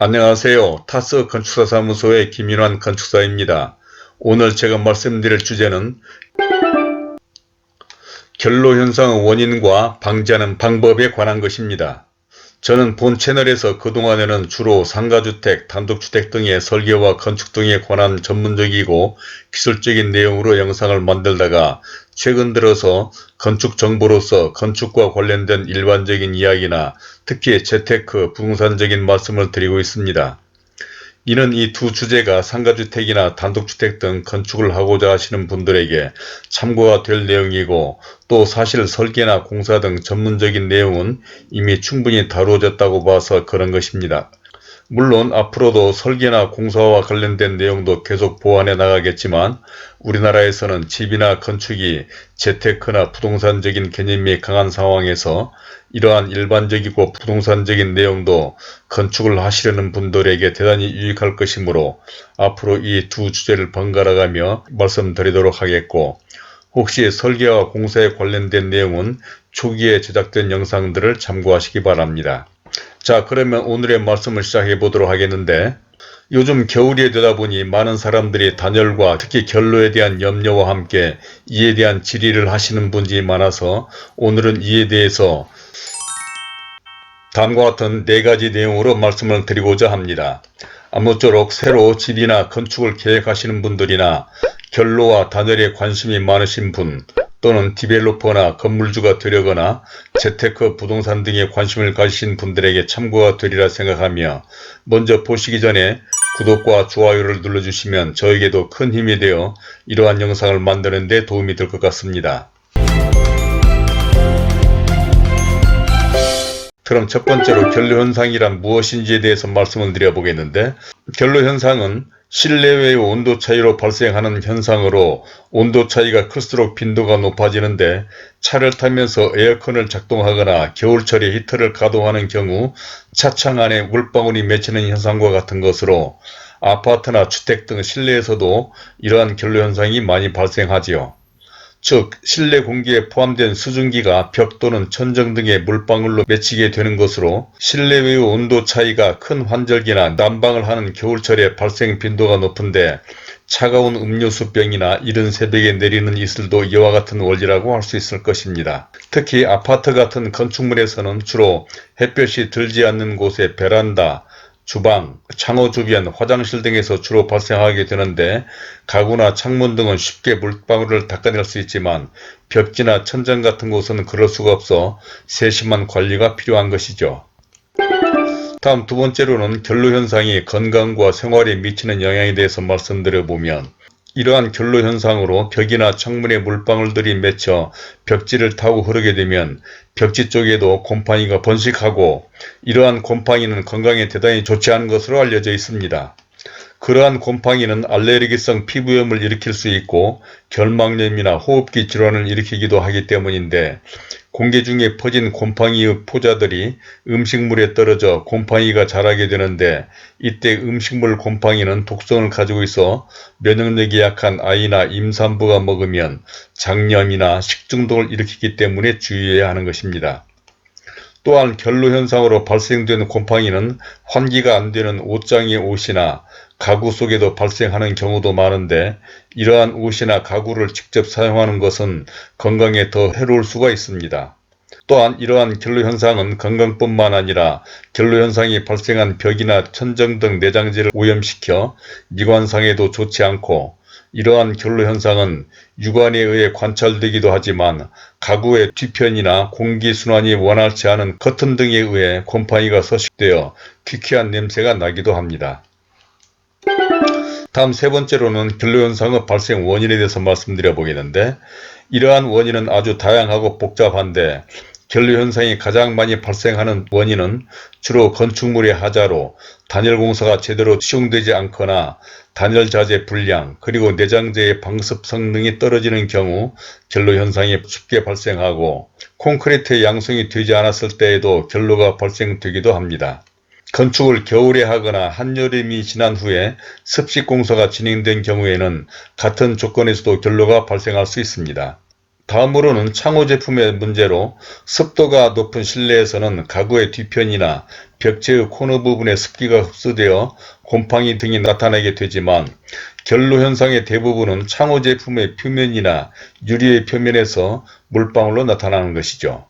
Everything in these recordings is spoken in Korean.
안녕하세요. 타스 건축사사무소의 김인환 건축사입니다. 오늘 제가 말씀드릴 주제는 결로현상의 원인과 방지하는 방법에 관한 것입니다. 저는 본 채널에서 그동안에는 주로 상가주택, 단독주택 등의 설계와 건축 등에 관한 전문적이고 기술적인 내용으로 영상을 만들다가 최근 들어서 건축 정보로서 건축과 관련된 일반적인 이야기나 특히 재테크, 부동산적인 말씀을 드리고 있습니다. 이는 이 두 주제가 상가주택이나 단독주택 등 건축을 하고자 하시는 분들에게 참고가 될 내용이고, 또 사실 설계나 공사 등 전문적인 내용은 이미 충분히 다루어졌다고 봐서 그런 것입니다. 물론 앞으로도 설계나 공사와 관련된 내용도 계속 보완해 나가겠지만, 우리나라에서는 집이나 건축이 재테크나 부동산적인 개념이 강한 상황에서 이러한 일반적이고 부동산적인 내용도 건축을 하시려는 분들에게 대단히 유익할 것이므로 앞으로 이 두 주제를 번갈아 가며 말씀드리도록 하겠고, 혹시 설계와 공사에 관련된 내용은 초기에 제작된 영상들을 참고하시기 바랍니다. 자, 그러면 오늘의 말씀을 시작해 보도록 하겠는데, 요즘 겨울이 되다 보니 많은 사람들이 단열과 특히 결로에 대한 염려와 함께 이에 대한 질의를 하시는 분들이 많아서 오늘은 이에 대해서 다음과 같은 4가지 내용으로 말씀을 드리고자 합니다. 아무쪼록 새로 집이나 건축을 계획하시는 분들이나 결로와 단열에 관심이 많으신 분, 또는 디벨로퍼나 건물주가 되려거나 재테크, 부동산 등에 관심을 가지신 분들에게 참고가 되리라 생각하며, 먼저 보시기 전에 구독과 좋아요를 눌러주시면 저에게도 큰 힘이 되어 이러한 영상을 만드는 데 도움이 될 것 같습니다. 그럼 첫 번째로 결로현상이란 무엇인지에 대해서 말씀을 드려보겠는데, 결로현상은 실내외의 온도 차이로 발생하는 현상으로 온도 차이가 클수록 빈도가 높아지는데, 차를 타면서 에어컨을 작동하거나 겨울철에 히터를 가동하는 경우 차창 안에 물방울이 맺히는 현상과 같은 것으로 아파트나 주택 등 실내에서도 이러한 결로현상이 많이 발생하지요. 즉, 실내 공기에 포함된 수증기가 벽 또는 천정 등의 물방울로 맺히게 되는 것으로 실내외의 온도 차이가 큰 환절기나 난방을 하는 겨울철에 발생 빈도가 높은데, 차가운 음료수병이나 이른 새벽에 내리는 이슬도 이와 같은 원리라고 할 수 있을 것입니다. 특히 아파트 같은 건축물에서는 주로 햇볕이 들지 않는 곳에 베란다, 주방, 창호 주변, 화장실 등에서 주로 발생하게 되는데, 가구나 창문 등은 쉽게 물방울을 닦아낼 수 있지만 벽지나 천장 같은 곳은 그럴 수가 없어 세심한 관리가 필요한 것이죠. 다음 두 번째로는 결로현상이 건강과 생활에 미치는 영향에 대해서 말씀드려보면, 이러한 결로현상으로 벽이나 창문에 물방울들이 맺혀 벽지를 타고 흐르게 되면 벽지 쪽에도 곰팡이가 번식하고, 이러한 곰팡이는 건강에 대단히 좋지 않은 것으로 알려져 있습니다. 그러한 곰팡이는 알레르기성 피부염을 일으킬 수 있고 결막염이나 호흡기 질환을 일으키기도 하기 때문인데, 공기 중에 퍼진 곰팡이의 포자들이 음식물에 떨어져 곰팡이가 자라게 되는데, 이때 음식물 곰팡이는 독성을 가지고 있어 면역력이 약한 아이나 임산부가 먹으면 장염이나 식중독을 일으키기 때문에 주의해야 하는 것입니다. 또한 결로현상으로 발생되는 곰팡이는 환기가 안되는 옷장의 옷이나 가구 속에도 발생하는 경우도 많은데, 이러한 옷이나 가구를 직접 사용하는 것은 건강에 더 해로울 수가 있습니다. 또한 이러한 결로현상은 건강뿐만 아니라 결로현상이 발생한 벽이나 천정 등 내장재를 오염시켜 미관상에도 좋지 않고, 이러한 결로현상은 육안에 의해 관찰되기도 하지만 가구의 뒤편이나 공기순환이 원활치 않은 커튼 등에 의해 곰팡이가 서식되어 퀴퀴한 냄새가 나기도 합니다. 다음 세 번째로는 결로현상의 발생 원인에 대해서 말씀드려 보겠는데, 이러한 원인은 아주 다양하고 복잡한데, 결로현상이 가장 많이 발생하는 원인은 주로 건축물의 하자로 단열공사가 제대로 시공되지 않거나 단열자재 불량, 그리고 내장재의 방습 성능이 떨어지는 경우 결로현상이 쉽게 발생하고, 콘크리트의 양성이 되지 않았을 때에도 결로가 발생되기도 합니다. 건축을 겨울에 하거나 한여름이 지난 후에 습식공사가 진행된 경우에는 같은 조건에서도 결로가 발생할 수 있습니다. 다음으로는 창호 제품의 문제로 습도가 높은 실내에서는 가구의 뒤편이나 벽체의 코너 부분에 습기가 흡수되어 곰팡이 등이 나타나게 되지만 결로 현상의 대부분은 창호 제품의 표면이나 유리의 표면에서 물방울로 나타나는 것이죠.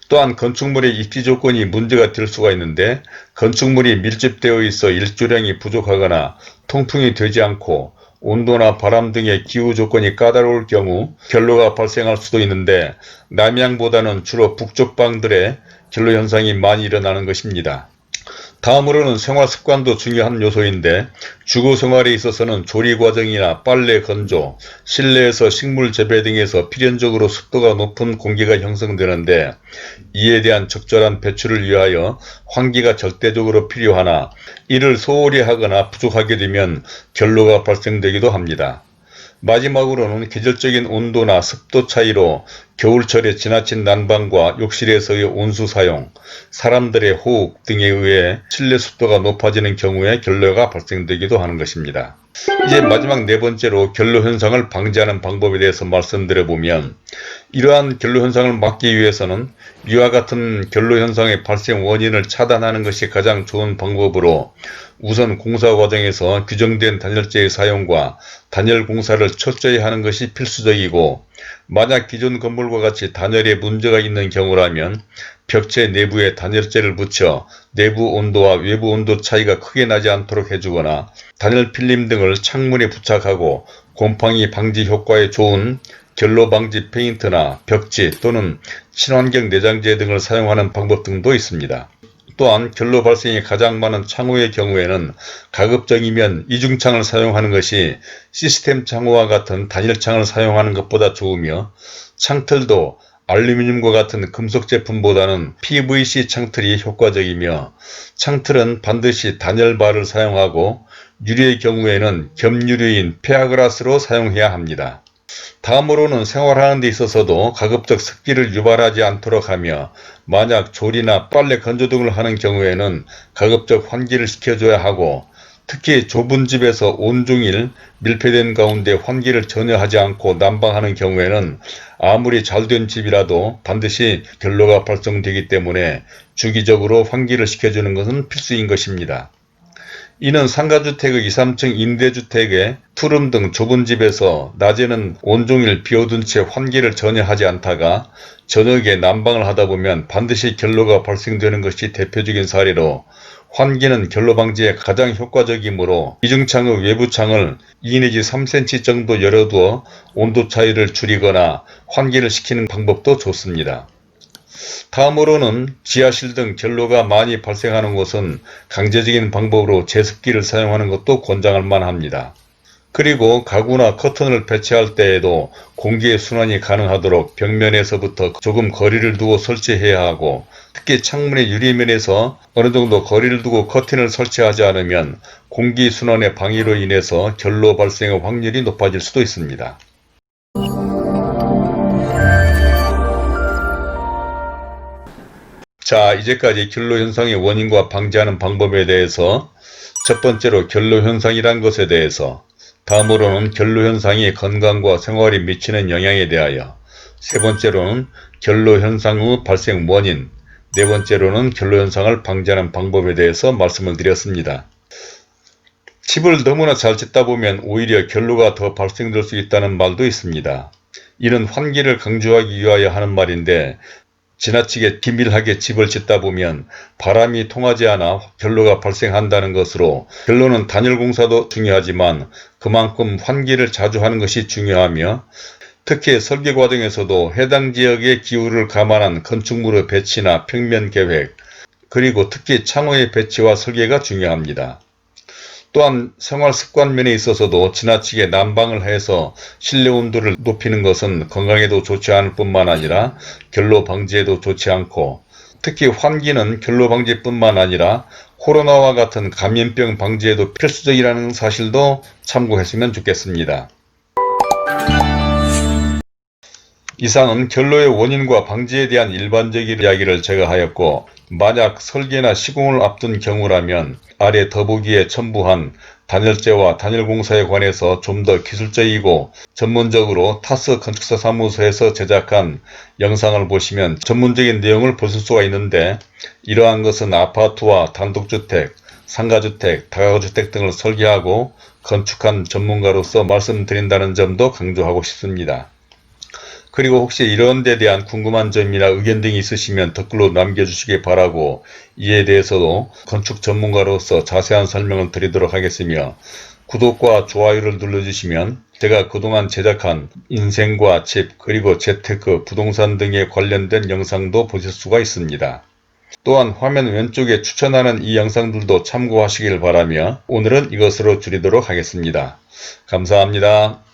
또한 건축물의 입지 조건이 문제가 될 수가 있는데 건축물이 밀집되어 있어 일조량이 부족하거나 통풍이 되지 않고 온도나 바람 등의 기후 조건이 까다로울 경우 결로가 발생할 수도 있는데 남양보다는 주로 북쪽 방들의 결로 현상이 많이 일어나는 것입니다. 다음으로는 생활 습관도 중요한 요소인데 주거 생활에 있어서는 조리 과정이나 빨래 건조, 실내에서 식물 재배 등에서 필연적으로 습도가 높은 공기가 형성되는데 이에 대한 적절한 배출을 위하여 환기가 절대적으로 필요하나 이를 소홀히 하거나 부족하게 되면 결로가 발생되기도 합니다. 마지막으로는 계절적인 온도나 습도 차이로 겨울철에 지나친 난방과 욕실에서의 온수 사용, 사람들의 호흡 등에 의해 실내 습도가 높아지는 경우에 결로가 발생되기도 하는 것입니다. 이제 마지막 네 번째로 결로 현상을 방지하는 방법에 대해서 말씀드려보면 이러한 결로 현상을 막기 위해서는 이와 같은 결로 현상의 발생 원인을 차단하는 것이 가장 좋은 방법으로 우선 공사 과정에서 규정된 단열재의 사용과 단열 공사를 철저히 하는 것이 필수적이고 만약 기존 건물과 같이 단열에 문제가 있는 경우라면 벽체 내부에 단열재를 붙여 내부 온도와 외부 온도 차이가 크게 나지 않도록 해주거나 단열 필름 등을 창문에 부착하고 곰팡이 방지 효과에 좋은 결로 방지 페인트나 벽지 또는 친환경 내장재 등을 사용하는 방법 등도 있습니다. 또한 결로 발생이 가장 많은 창호의 경우에는 가급적이면 이중창을 사용하는 것이 시스템 창호와 같은 단일창을 사용하는 것보다 좋으며 창틀도 알루미늄과 같은 금속 제품보다는 PVC 창틀이 효과적이며 창틀은 반드시 단열바를 사용하고 유리의 경우에는 겸유리인 페아그라스로 사용해야 합니다. 다음으로는 생활하는 데 있어서도 가급적 습기를 유발하지 않도록 하며 만약 조리나 빨래 건조 등을 하는 경우에는 가급적 환기를 시켜줘야 하고 특히 좁은 집에서 온종일 밀폐된 가운데 환기를 전혀 하지 않고 난방하는 경우에는 아무리 잘된 집이라도 반드시 결로가 발생되기 때문에 주기적으로 환기를 시켜주는 것은 필수인 것입니다. 이는 상가주택의 2, 3층 임대주택의 투룸 등 좁은 집에서 낮에는 온종일 비워둔 채 환기를 전혀 하지 않다가 저녁에 난방을 하다 보면 반드시 결로가 발생되는 것이 대표적인 사례로 환기는 결로 방지에 가장 효과적이므로 이중창의 외부 창을 2 내지 3cm 정도 열어두어 온도 차이를 줄이거나 환기를 시키는 방법도 좋습니다. 다음으로는 지하실 등 결로가 많이 발생하는 곳은 강제적인 방법으로 제습기를 사용하는 것도 권장할 만합니다. 그리고 가구나 커튼을 배치할 때에도 공기의 순환이 가능하도록 벽면에서부터 조금 거리를 두고 설치해야 하고 특히 창문의 유리면에서 어느 정도 거리를 두고 커튼을 설치하지 않으면 공기 순환의 방해로 인해서 결로 발생의 확률이 높아질 수도 있습니다. 자, 이제까지 결로 현상의 원인과 방지하는 방법에 대해서 첫 번째로 결로 현상이란 것에 대해서 다음으로는 결로 현상이 건강과 생활에 미치는 영향에 대하여 세 번째로는 결로 현상의 발생 원인 네 번째로는 결로 현상을 방지하는 방법에 대해서 말씀을 드렸습니다. 집을 너무나 잘 짓다 보면 오히려 결로가 더 발생될 수 있다는 말도 있습니다. 이는 환기를 강조하기 위하여 하는 말인데 지나치게 기밀하게 집을 짓다 보면 바람이 통하지 않아 결로가 발생한다는 것으로 결로는 단열 공사도 중요하지만 그만큼 환기를 자주 하는 것이 중요하며 특히 설계 과정에서도 해당 지역의 기후를 감안한 건축물의 배치나 평면 계획 그리고 특히 창호의 배치와 설계가 중요합니다. 또한 생활 습관 면에 있어서도 지나치게 난방을 해서 실내 온도를 높이는 것은 건강에도 좋지 않을 뿐만 아니라 결로 방지에도 좋지 않고 특히 환기는 결로 방지뿐만 아니라 코로나와 같은 감염병 방지에도 필수적이라는 사실도 참고했으면 좋겠습니다. 이상은 결로의 원인과 방지에 대한 일반적인 이야기를 제가 하였고 만약 설계나 시공을 앞둔 경우라면 아래 더보기에 첨부한 단열재와 단열공사에 관해서 좀 더 기술적이고 전문적으로 타스 건축사 사무소에서 제작한 영상을 보시면 전문적인 내용을 보실 수가 있는데, 이러한 것은 아파트와 단독주택, 상가주택, 다가구주택 등을 설계하고 건축한 전문가로서 말씀드린다는 점도 강조하고 싶습니다. 그리고 혹시 이런 데 대한 궁금한 점이나 의견 등이 있으시면 댓글로 남겨주시기 바라고, 이에 대해서도 건축 전문가로서 자세한 설명을 드리도록 하겠으며, 구독과 좋아요를 눌러주시면 제가 그동안 제작한 인생과 집, 그리고 재테크, 부동산 등에 관련된 영상도 보실 수가 있습니다. 또한 화면 왼쪽에 추천하는 이 영상들도 참고하시길 바라며 오늘은 이것으로 줄이도록 하겠습니다. 감사합니다.